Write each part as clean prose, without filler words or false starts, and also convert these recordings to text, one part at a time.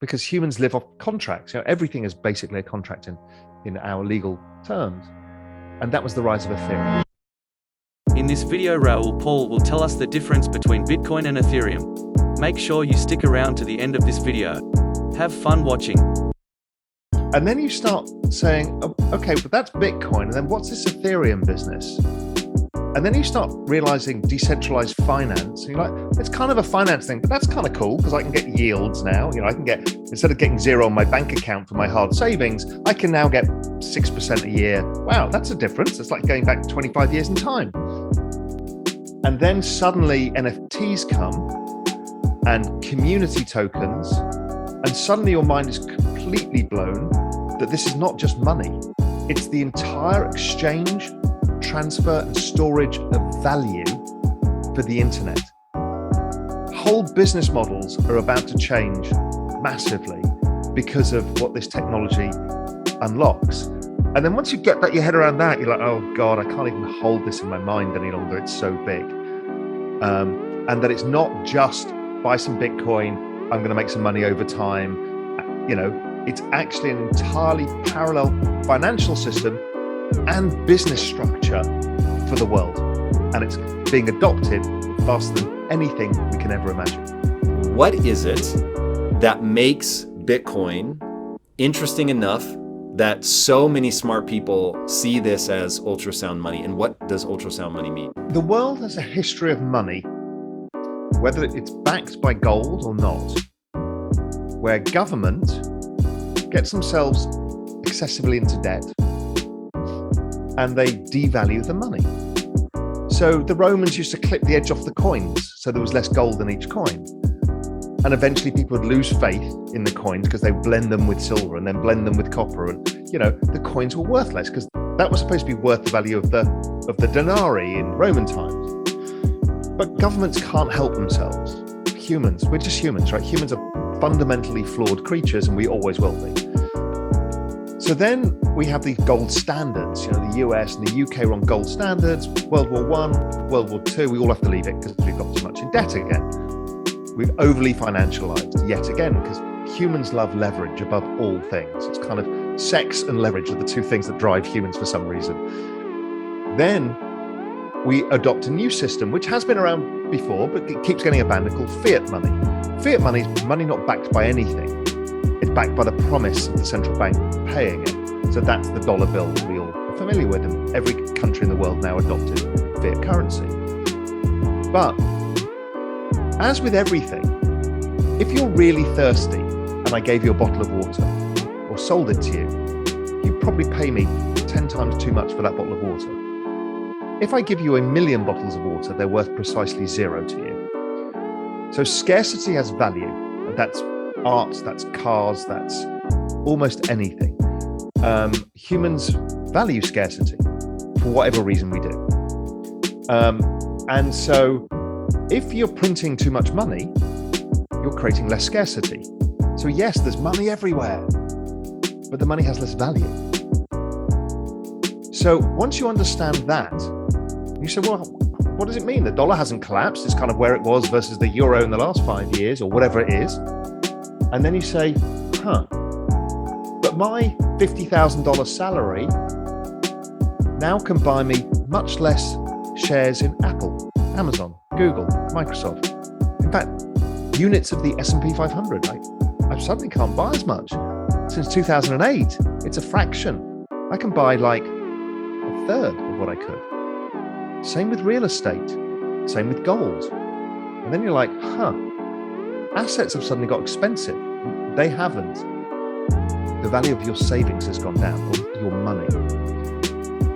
because humans live off contracts. Everything is basically a contract in our legal terms. And that was the rise of Ethereum. In this video, Raol Pal will tell us the difference between Bitcoin and Ethereum. Make sure you stick around to the end of this video. Have fun watching. And then you start saying, oh, okay, but that's Bitcoin. And then what's this Ethereum business? And then you start realizing decentralized finance. And you're like, it's kind of a finance thing, but that's kind of cool because I can get yields now. I can get, instead of getting zero on my bank account for my hard savings, I can now get 6% a year. Wow, that's a difference. It's like going back 25 years in time. And then suddenly NFTs come and community tokens, and suddenly your mind is completely blown that this is not just money. It's the entire exchange, transfer and storage of value for the internet. Whole business models are about to change massively because of what this technology unlocks. And then once you get your head around that, you're like, oh God, I can't even hold this in my mind any longer. It's so big. And that it's not just buy some Bitcoin, I'm going to make some money over time. It's actually an entirely parallel financial system and business structure for the world. And it's being adopted faster than anything we can ever imagine. What is it that makes Bitcoin interesting enough that so many smart people see this as ultrasound money? And what does ultrasound money mean? The world has a history of money, whether it's backed by gold or not, where government gets themselves excessively into debt and they devalue the money. So the Romans used to clip the edge off the coins so there was less gold in each coin. And eventually people would lose faith in the coins because they blend them with silver and then blend them with copper. And, the coins were worthless because that was supposed to be worth the value of the denarii in Roman times. But governments can't help themselves. Humans, we're just humans, right? Humans are fundamentally flawed creatures and we always will be. So then we have these gold standards. The US and the UK were on gold standards. World War I, World War II, we all have to leave it because we've got too much in debt again. We've overly financialized yet again because humans love leverage above all things. It's kind of sex and leverage are the two things that drive humans for some reason. Then we adopt a new system, which has been around before, but it keeps getting abandoned, called fiat money. Fiat money is money not backed by anything. It's backed by the promise of the central bank paying it. So that's the dollar bill that we all are familiar with, and every country in the world now adopted fiat currency. But as with everything, if you're really thirsty and I gave you a bottle of water or sold it to you, you'd probably pay me 10 times too much for that bottle of water. If I give you 1 million bottles of water, they're worth precisely zero to you. So scarcity has value. That's art, that's cars, that's almost anything. Humans value scarcity for whatever reason we do. And so if you're printing too much money, you're creating less scarcity. So yes, there's money everywhere, but the money has less value. So once you understand that, you say, well, what does it mean? The dollar hasn't collapsed. It's kind of where it was versus the euro in the last 5 years or whatever it is. And then you say, but my $50,000 salary now can buy me much less shares in Apple, Amazon, Google, Microsoft. In fact, units of the S&P 500, I suddenly can't buy as much. Since 2008, it's a fraction. I can buy like a third of what I could. Same with real estate, same with gold. And then you're like, assets have suddenly got expensive. They haven't. The value of your savings has gone down, or your money.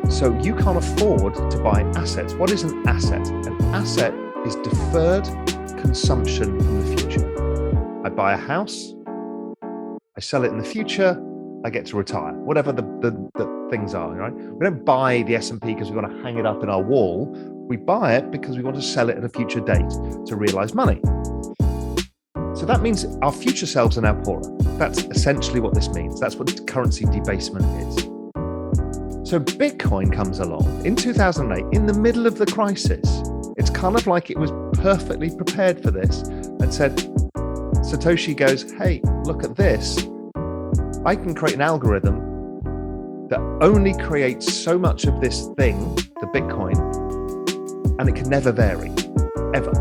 So you can't afford to buy assets. What is an asset? An asset is deferred consumption in the future. I buy a house, I sell it in the future, I get to retire, whatever the things are, right? We don't buy the S&P because we want to hang it up in our wall. We buy it because we want to sell it at a future date to realize money. So that means our future selves are now poorer. That's essentially what this means. That's what currency debasement is. So Bitcoin comes along in 2008, in the middle of the crisis. It's kind of like it was perfectly prepared for this and said, Satoshi goes, hey, look at this. I can create an algorithm that only creates so much of this thing, the Bitcoin, and it can never vary, ever.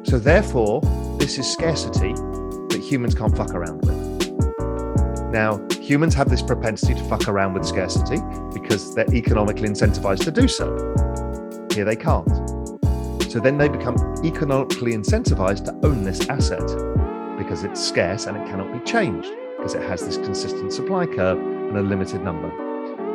So therefore, this is scarcity that humans can't fuck around with. Now, humans have this propensity to fuck around with scarcity because they're economically incentivized to do so. Here they can't. So then they become economically incentivized to own this asset because it's scarce and it cannot be changed because it has this consistent supply curve and a limited number.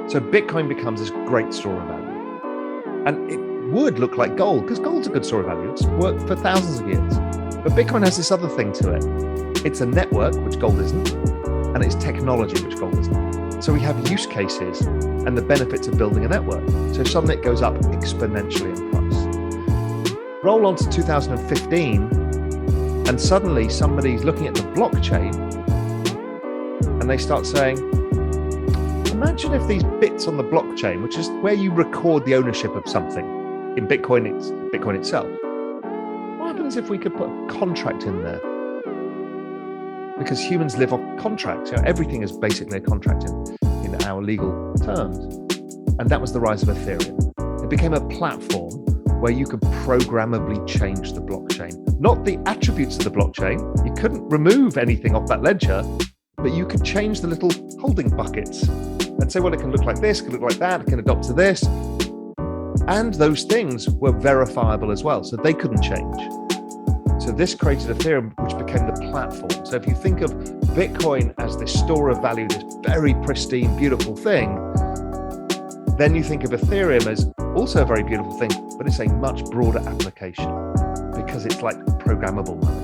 So Bitcoin becomes this great store of value. And it would look like gold because gold's a good store of value. It's worked for thousands of years. But Bitcoin has this other thing to it. It's a network, which gold isn't, and it's technology, which gold isn't. So we have use cases and the benefits of building a network. So suddenly it goes up exponentially in price. Roll on to 2015, and suddenly somebody's looking at the blockchain and they start saying, imagine if these bits on the blockchain, which is where you record the ownership of something, in Bitcoin, it's Bitcoin itself. What happens if we could put a contract in there? Because humans live off contracts. Everything is basically a contract in our legal terms. And that was the rise of Ethereum. It became a platform where you could programmably change the blockchain. Not the attributes of the blockchain. You couldn't remove anything off that ledger, but you could change the little holding buckets and say, well, it can look like this, it can look like that, it can adopt to this. And those things were verifiable as well, so they couldn't change. So this created Ethereum, which became the platform. So if you think of Bitcoin as this store of value, this very pristine, beautiful thing, then you think of Ethereum as also a very beautiful thing, but it's a much broader application because it's like programmable money.